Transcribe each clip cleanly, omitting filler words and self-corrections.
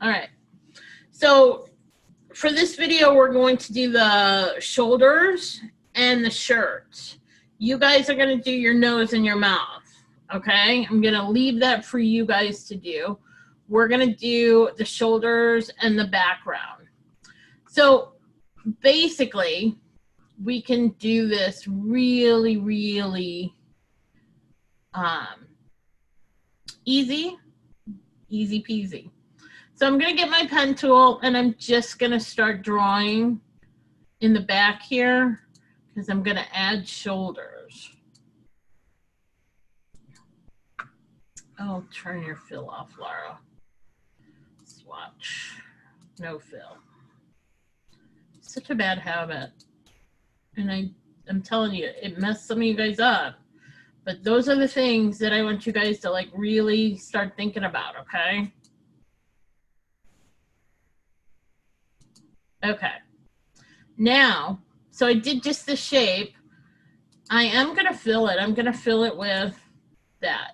All right. So for this video, we're going to do the shoulders and the shirt. You guys are going to do your nose and your mouth. Okay. I'm going to leave that for you guys to do. We're going to do the shoulders and the background. So basically, we can do this really, really easy peasy. So I'm going to get my pen tool and I'm just going to start drawing in the back here because I'm going to add shoulders. Oh, turn your fill off, Laura. Swatch. No fill. Such a bad habit. And I'm telling you, it messed some of you guys up. But those are the things that I want you guys to like really start thinking about, okay? Okay. Now, so I did just the shape. I am going to fill it. I'm going to fill it with that.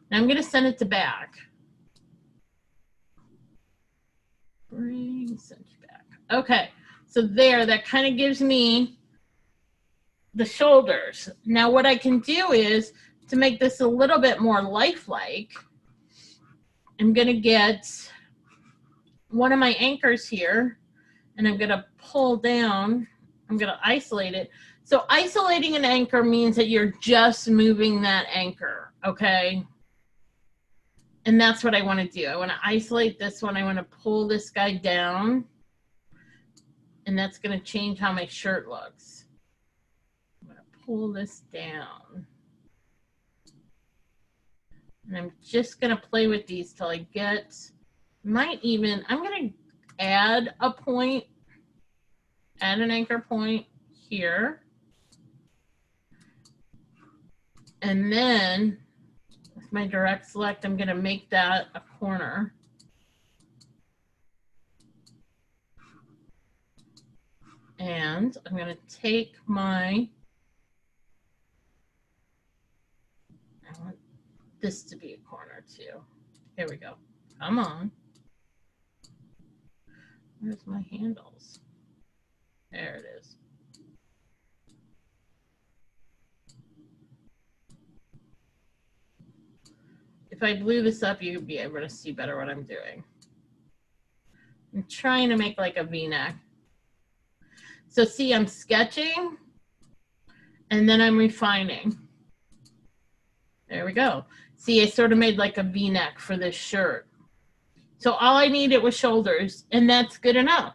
Now I'm going to send it to back. Bring, send you back. Okay. So there, that kind of gives me the shoulders. Now what I can do is to make this a little bit more lifelike, I'm going to get one of my anchors here and I'm going to pull down. I'm going to isolate it. So isolating an anchor means that you're just moving that anchor, okay? And that's what I want to do. I want to isolate this one. I want to pull this guy down. And that's going to change how my shirt looks. I'm going to pull this down. And I'm just going to play with these till I get, I'm going to add a point, add an anchor point here. And then with my direct select, I'm going to make that a corner. And I'm going to take I want this to be a corner too. Here we go. Come on. Where's my handles? There it is. If I blew this up, you'd be able to see better what I'm doing. I'm trying to make like a V-neck. So see, I'm sketching and then I'm refining. There we go. See, I sort of made like a V-neck for this shirt. So all I needed was shoulders, and that's good enough.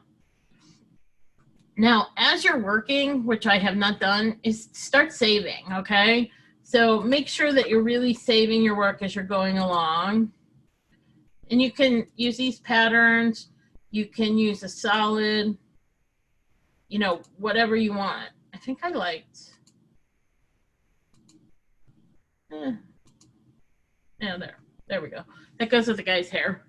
Now, as you're working, which I have not done, is start saving, okay? So make sure that you're really saving your work as you're going along. And you can use these patterns. You can use a solid, you know, whatever you want. I think I liked, yeah, there we go. That goes with the guy's hair.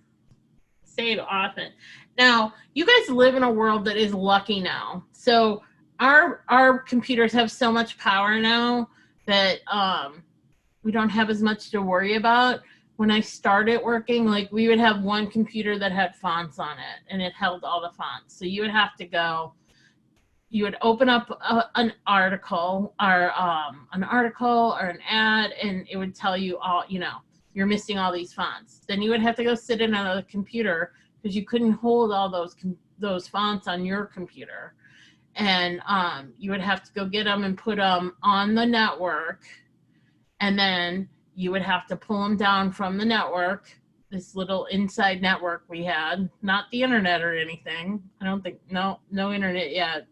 Save often. Now, you guys live in a world that is lucky now. So our computers have so much power now that we don't have as much to worry about. When I started working, like we would have one computer that had fonts on it and it held all the fonts. So you would have to go, you would open up an article or an ad, and it would tell you all, you know, you're missing all these fonts. Then you would have to go sit in on a computer because you couldn't hold all those fonts on your computer. And you would have to go get them and put them on the network. And then you would have to pull them down from the network, this little inside network we had, not the internet or anything. I don't think, no internet yet.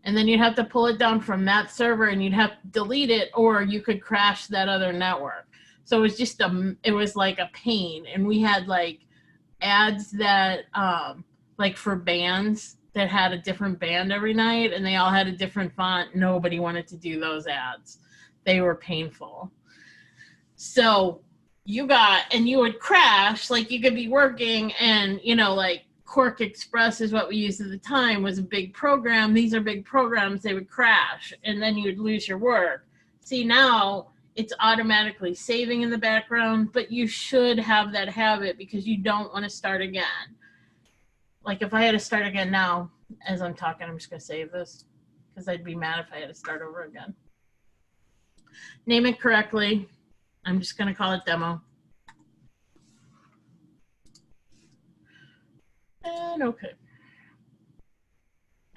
And then you'd have to pull it down from that server and you'd have to delete it, or you could crash that other network. So it was just it was like a pain. And we had like ads that like for bands that had a different band every night and they all had a different font. Nobody wanted to do those ads. They were painful. So you would crash, like you could be working and, you know, like Quark Express is what we used at the time, was a big program. These are big programs, they would crash and then you would lose your work. See, now it's automatically saving in the background, but you should have that habit because you don't want to start again. Like if I had to start again now, as I'm talking, I'm just going to save this because I'd be mad if I had to start over again. Name it correctly. I'm just going to call it demo. And okay.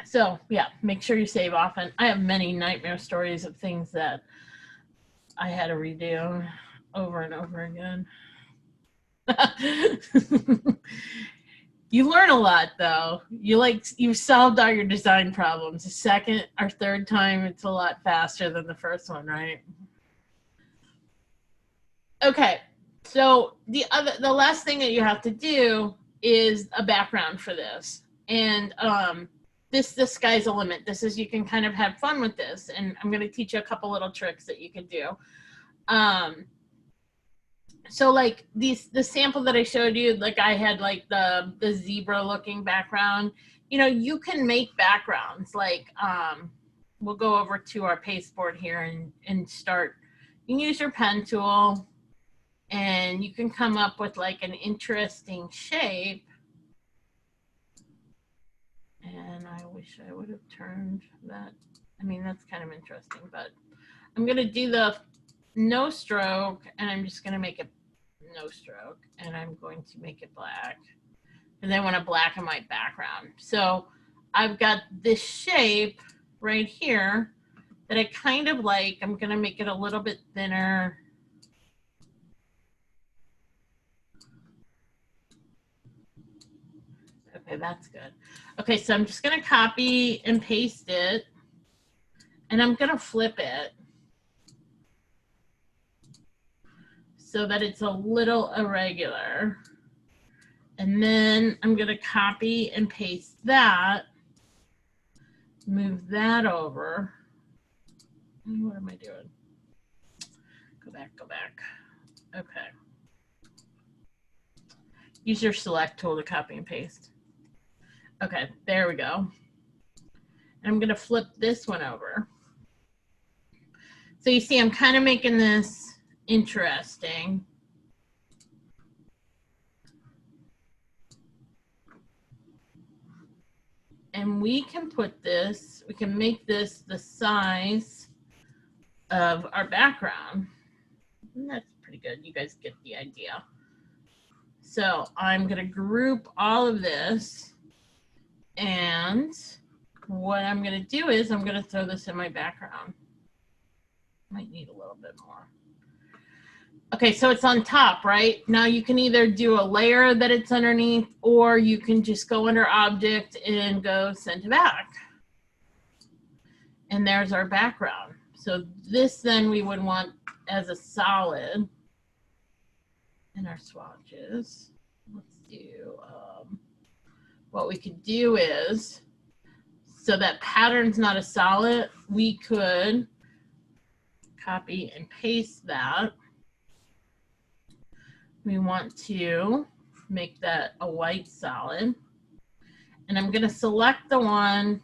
So yeah, make sure you save often. I have many nightmare stories of things that I had to redo over and over again. You learn a lot though. You've solved all your design problems. The second or third time, it's a lot faster than the first one, right? Okay, so the last thing that you have to do is a background for this, and the sky's the limit. This is, you can kind of have fun with this, and I'm going to teach you a couple little tricks that you can do. So like the sample that I showed you, like I had like the zebra looking background. You know, you can make backgrounds like we'll go over to our pasteboard here and start. You can use your pen tool. And you can come up with like an interesting shape. And I wish I would have turned that. I mean, that's kind of interesting, but I'm going to do the no stroke, and I'm just going to make it no stroke, and I'm going to make it black. And then I want to blacken my background. So I've got this shape right here that I kind of like. I'm going to make it a little bit thinner. Okay, that's good. Okay, so I'm just going to copy and paste it, and I'm going to flip it so that it's a little irregular. And then I'm going to copy and paste that, move that over. What am I doing? Go back, go back. Okay. Use your select tool to copy and paste. Okay, there we go. And I'm going to flip this one over. So you see, I'm kind of making this interesting. And we can put this, we can make this the size of our background. And that's pretty good. You guys get the idea. So I'm going to group all of this. And what I'm going to do is I'm going to throw this in my background. Might need a little bit more. Okay, so it's on top, right? Now you can either do a layer that it's underneath, or you can just go under object and go send to back. And there's our background. So this then we would want as a solid in our swatches. Let's do, what we could do is, so that pattern's not a solid, we could copy and paste that. We want to make that a white solid. And I'm going to select the one.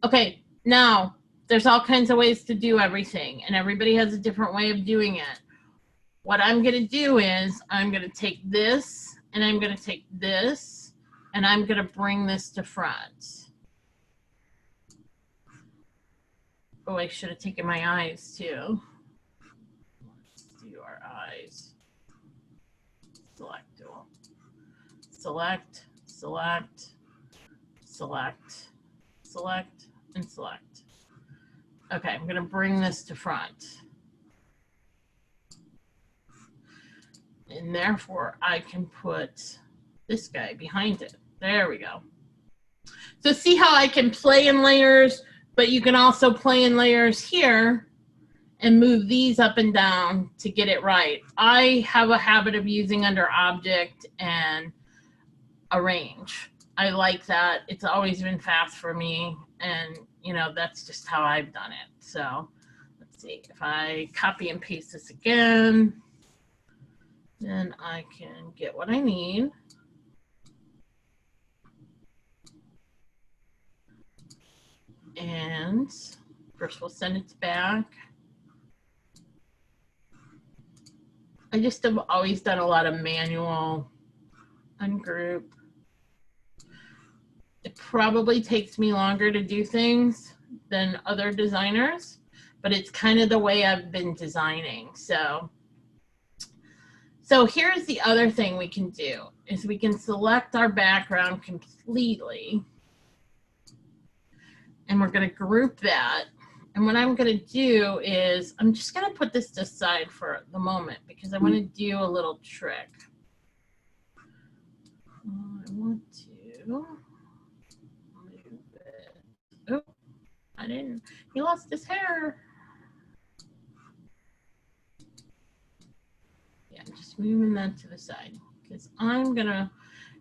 Okay, now there's all kinds of ways to do everything, and everybody has a different way of doing it. What I'm going to do is I'm going to take this, and I'm going to take this, and I'm going to bring this to front. Oh, I should have taken my eyes too. Let's do our eyes. Select tool. Select, select, select, select, and select. Okay, I'm going to bring this to front. And therefore, I can put this guy behind it. There we go. So see how I can play in layers, but you can also play in layers here and move these up and down to get it right. I have a habit of using under object and arrange. I like that. It's always been fast for me, and you know, that's just how I've done it. So let's see, if I copy and paste this again, then I can get what I need. And first we'll send it back. I just have always done a lot of manual ungroup. It probably takes me longer to do things than other designers, but it's kind of the way I've been designing. So here's the other thing we can do is we can select our background completely, and we're going to group that. And what I'm going to do is I'm just going to put this aside for the moment because I want to do a little trick. I want to move it. Oh, I didn't. He lost his hair. Yeah, just moving that to the side because I'm going to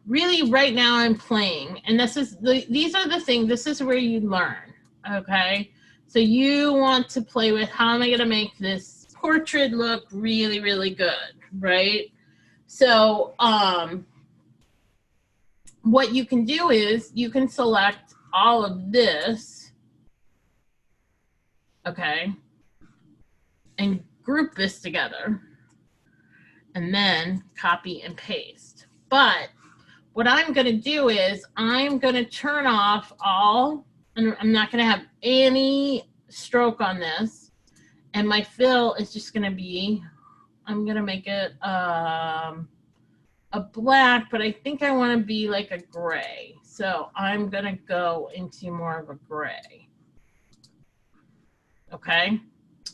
really right now I'm playing. And these are the things. This is where you learn. Okay. So you want to play with how am I going to make this portrait look really, really good, right? So what you can do is you can select all of this, okay, and group this together, and then copy and paste. But what I'm going to do is I'm going to turn off all, and I'm not going to have any stroke on this. And my fill is just going to be, I'm going to make it a black, but I think I want to be like a gray. So I'm going to go into more of a gray. Okay.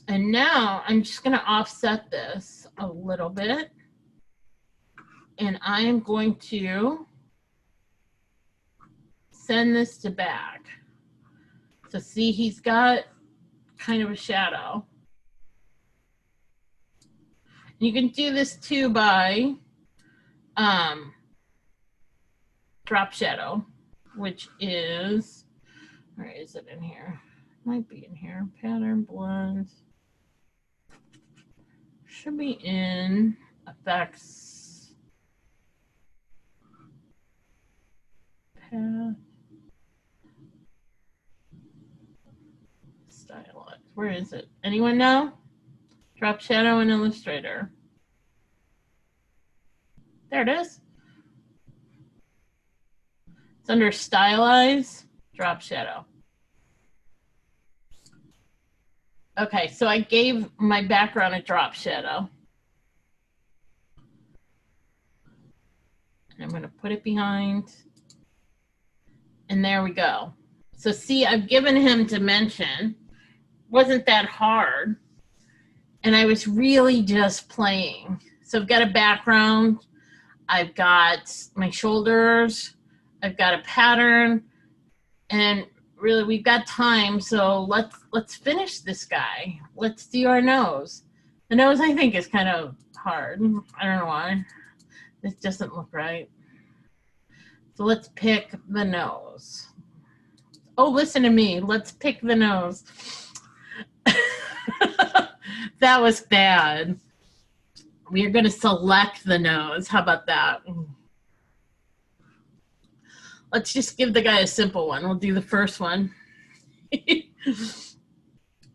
And now I'm just going to offset this a little bit. And I am going to send this to back. So see, he's got kind of a shadow. You can do this too by drop shadow, which is, where is it in here? Might be in here. Pattern blend. Should be in effects. Path. Stylize. Where is it? Anyone know? Drop shadow in Illustrator. There it is. It's under Stylize, drop shadow. Okay, so I gave my background a drop shadow. And I'm going to put it behind. And there we go. So see, I've given him dimension. Wasn't that hard. And I was really just playing. So I've got a background. I've got my shoulders. I've got a pattern. And really, we've got time. So let's finish this guy. Let's do our nose. The nose, I think, is kind of hard. I don't know why. This doesn't look right. So let's pick the nose. Oh, listen to me. Let's pick the nose. That was bad. We are going to select the nose. How about that? Let's just give the guy a simple one. We'll do the first one.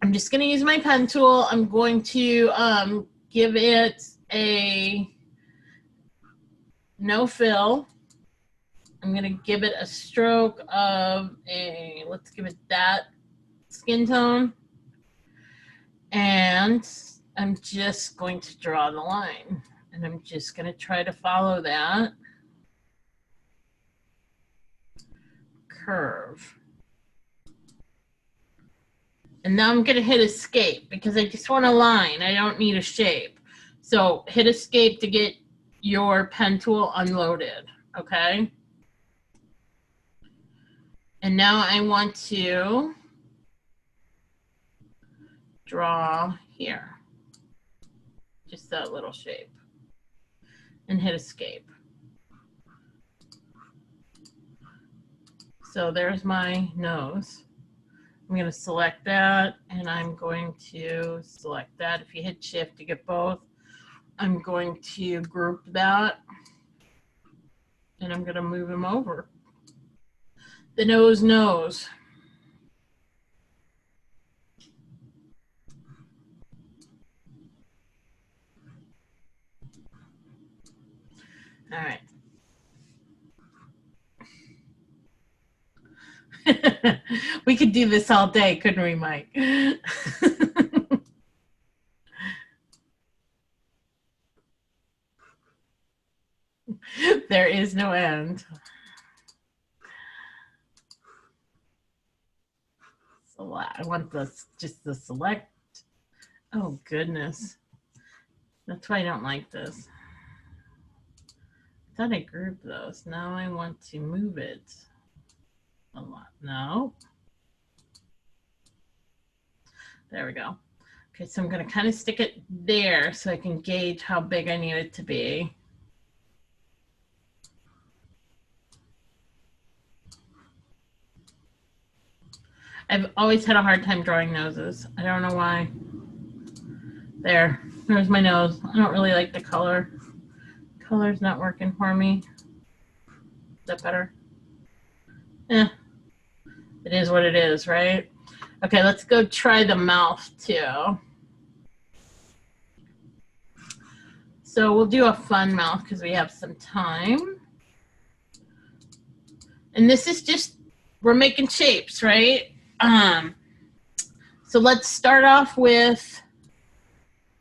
I'm just going to use my pen tool. I'm going to give it a no fill. I'm going to give it a stroke of a, let's give it that skin tone. And I'm just going to draw the line. And I'm just going to try to follow that curve. And now I'm going to hit escape because I just want a line. I don't need a shape. So hit escape to get your pen tool unloaded. Okay. And now I want to draw here. Just that little shape. And hit escape. So there's my nose. I'm going to select that, and I'm going to select that. If you hit shift to get both, I'm going to group that, and I'm going to move him over. The nose. We could do this all day, couldn't we, Mike? There is no end. I want this, just the select. Oh, goodness. That's why I don't like this. I thought I grouped those. Now I want to move it a lot. No. There we go. Okay, so I'm going to kind of stick it there so I can gauge how big I need it to be. I've always had a hard time drawing noses. I don't know why. There's my nose. I don't really like the color. Color's not working for me. Is that better? Eh, it is what it is, right? Okay, let's go try the mouth too. So we'll do a fun mouth because we have some time. And this is just, we're making shapes, right? So let's start off with,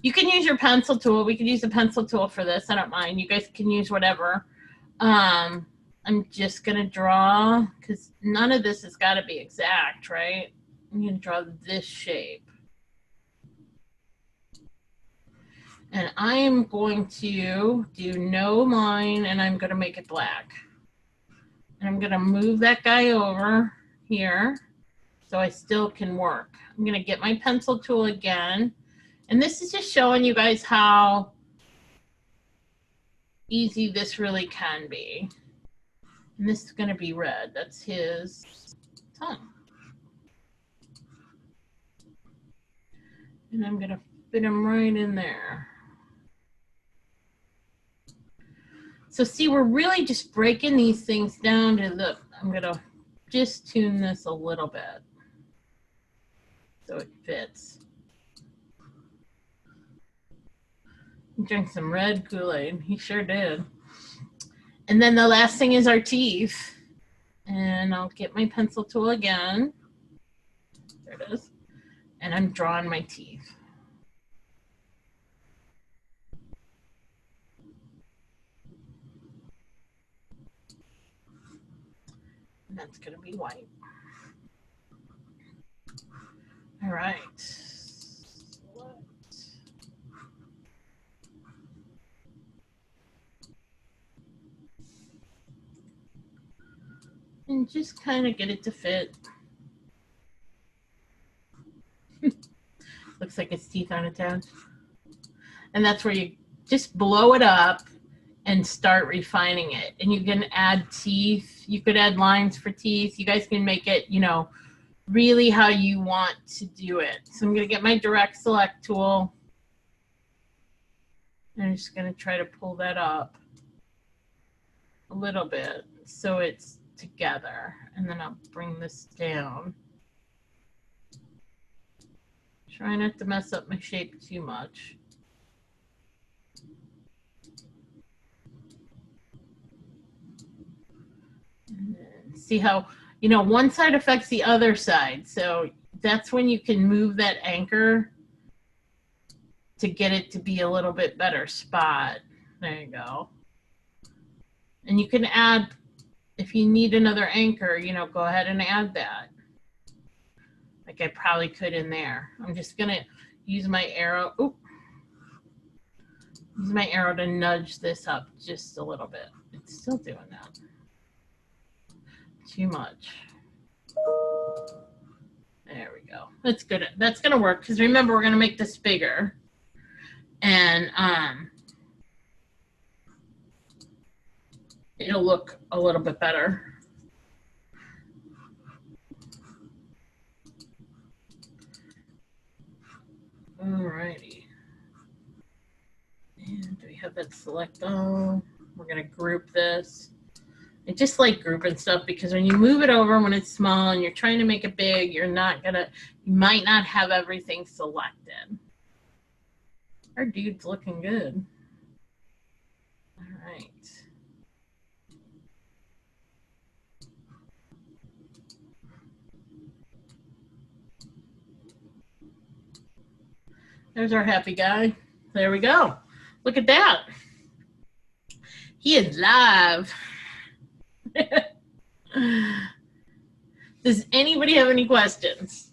you can use your pencil tool. We could use a pencil tool for this. I don't mind. You guys can use whatever. I'm just going to draw, because none of this has got to be exact, right? I'm going to draw this shape. And I am going to do no line, and I'm going to make it black. And I'm going to move that guy over here so I still can work. I'm going to get my pencil tool again. And this is just showing you guys how easy this really can be. And this is going to be red. That's his tongue. And I'm going to fit him right in there. So see, we're really just breaking these things down to the, I'm going to just tune this a little bit so it fits. He drank some red Kool-Aid. He sure did. And then the last thing is our teeth. And I'll get my pencil tool again. There it is. And I'm drawing my teeth. And that's going to be white. All right. And just kind of get it to fit. Looks like its teeth aren't attached. And that's where you just blow it up and start refining it. And you can add teeth. You could add lines for teeth. You guys can make it, you know, really how you want to do it. So I'm going to get my direct select tool. And I'm just going to try to pull that up a little bit so it's together. And then I'll bring this down. Try not to mess up my shape too much. And see how, you know, one side affects the other side. So that's when you can move that anchor to get it to be a little bit better spot. There you go. And you can add, if you need another anchor, you know, go ahead and add that. Like I probably could in there. I'm just going to use my arrow. Oop. Use my arrow to nudge this up just a little bit. It's still doing that. Too much. There we go. That's good. That's going to work because remember, we're going to make this bigger. And it'll look a little bit better. Alrighty. And do we have that select all? We're going to group this. I just like grouping stuff because when you move it over when it's small and you're trying to make it big, you're not going to, you might not have everything selected. Our dude's looking good. All right. There's our happy guy. There we go. Look at that. He is live. Does anybody have any questions?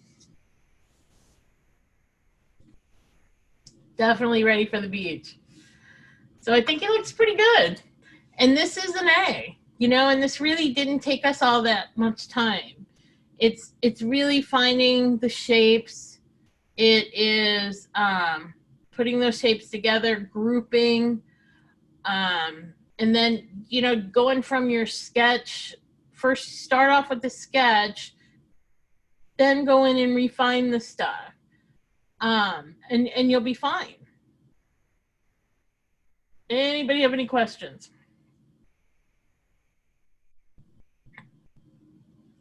Definitely ready for the beach. So I think it looks pretty good. And this is an A, you know, and this really didn't take us all that much time. It's really finding the shapes. It is putting those shapes together, grouping, and then, you know, going from your sketch. First, start off with the sketch, then go in and refine the stuff, and you'll be fine. Anybody have any questions?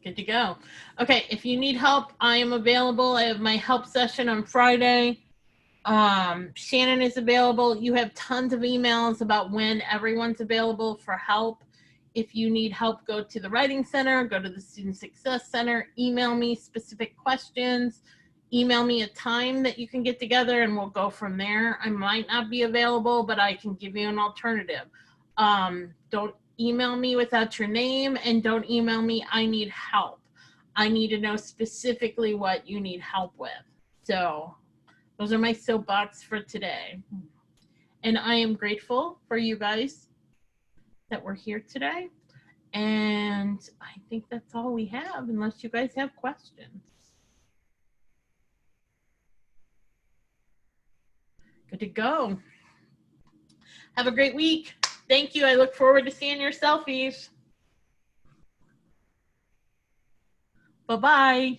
Good to go. Okay, if you need help, I am available. I have my help session on Friday. Shannon is available. You have tons of emails about when everyone's available for help. If you need help, go to the Writing Center, go to the Student Success Center, email me specific questions, email me a time that you can get together, and we'll go from there. I might not be available, but I can give you an alternative. Don't email me without your name, and don't email me, I need help. I need to know specifically what you need help with. So those are my soapbox for today. And I am grateful for you guys that were here today. And I think that's all we have, unless you guys have questions. Good to go. Have a great week. Thank you. I look forward to seeing your selfies. Bye-bye.